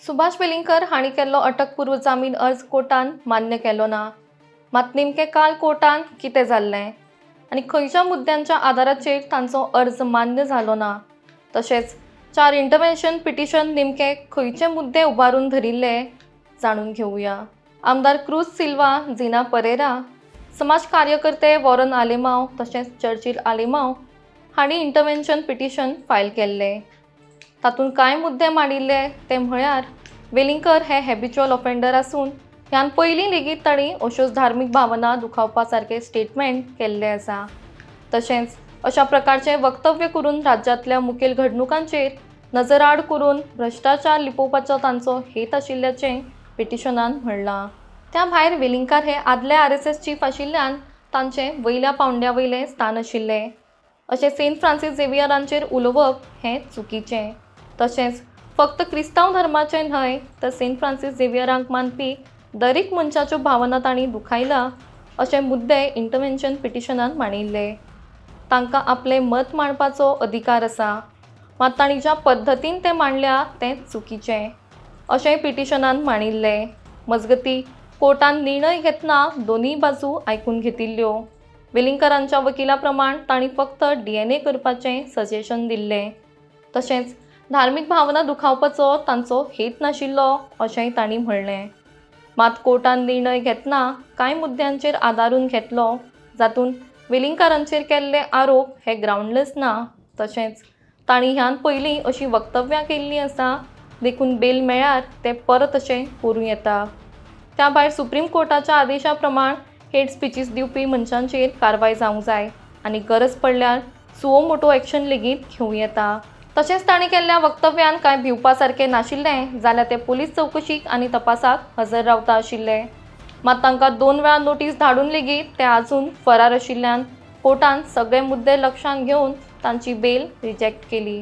सुभाष वेलिंगकर हांणी केल्लो अटकपूर्व जामीन अर्ज कोर्टान मान्य केलो ना। मात नेमके काल कोर्टान कितें जाल्लें आनी खंयच्या मुद्द्यांच्या आदाराचेर तांचो अर्ज मान्य जालो ना, तशेंच 4 इंटरव्हेन्शन पिटिशन नेमके खंयचे मुद्दे उबारून धरिल्ले जाणून घेवया। आमदार क्रूज सिल्वा, झीना परेरा, समाज कार्यकर्ते वॉरन आलेमांव तशेंच चर्चिल आलेमांव हांणी इंटरव्हेन्शन पिटिशन फायल केल्लें। तातूंत कांय मुद्दे मांडिल्ले ते म्हळ्यार वेलिंगकर हे हॅबिच्युअल ऑफेंडर आसून ह्यान पयलीं लेगीत तांणी अश्योच धार्मीक भावना दुखावपा सारके स्टेटमेंट केल्ले आसा। तशेंच अशा प्रकारचे वक्तव्य करून राज्यांतल्या मुखेल घडणुकांचेर नजरआड करून भ्रष्टाचार लिपोवपाचो तांचो हेत आशिल्ल्याचें पिटिशनान म्हणलां। त्या भायर वेलिंगकर हे आदले RSS चीफ आशिल्ल्यान तांचे वयल्या पांवड्या वयले स्थान आशिल्लें अशें सेंट फ्रांसीस झेवियरांचेर उलोवप हें चुकीचें। तशेंच फक्त क्रिस्तांव धर्माचे न्हय तर सेंट फ्रांसीस झेवियरांक मानपी दरेक मनशाच्यो भावना तांणी दुखायला अशे मुद्दे इंटरव्हेन्शन पिटिशनान मांडिल्ले। तांकां आपलें मत मांडपाचो अधिकार आसा, मात तांणी ज्या पद्दतीन तें मांडल्या तें चुकीचें अशेंय पिटिशनान मांडिल्लें। मजगतीं कोर्टान निर्णय घेतना दोनूय बाजू आयकून घेतिल्ल्यो। वेलिंगकरांच्या वकिला प्रमाण तांणी फक्त DNA करपाचें सजेशन दिल्लें। तशेंच धार्मीक भावना दुखावपाचो तांचो हेत नाशिल्लो अशेंय तांणी म्हणलें। मात कोर्टान निर्णय घेतना कांय मुद्द्यांचेर आदारून घेतलो जातूंत वेलिंगकरांचेर केल्ले आरोप हे ग्रावंडलेस ना। तशेंच तांणी ह्यान पयलीं अशी वक्तव्यां केल्लीं आसा देखून बेल मेळ्ळ्यार ते परत अशें करूं येता। त्या भायर सुप्रीम कोर्टाच्या आदेशा प्रमाण हेट स्पिचीस दिवपी मनशांचेर कारवाय जावंक जाय आनी गरज पडल्यार सुओ मोटो एक्शन लेगीत घेवं येता। तशेंच तांणी केल्ल्या वक्तव्यान कांय भिवपा सारकें नाशिल्लें जाल्यार ते पुलीस चवकशीक आनी तपासाक हजर रावता आशिल्ले। मात तांकां 2 वेळा नोटीस धाडून लेगीत ते आजून फरार आशिल्ल्यान कोर्टान सगळे मुद्दे लक्षांत घेवन तांची बेल रिजेक्ट केली।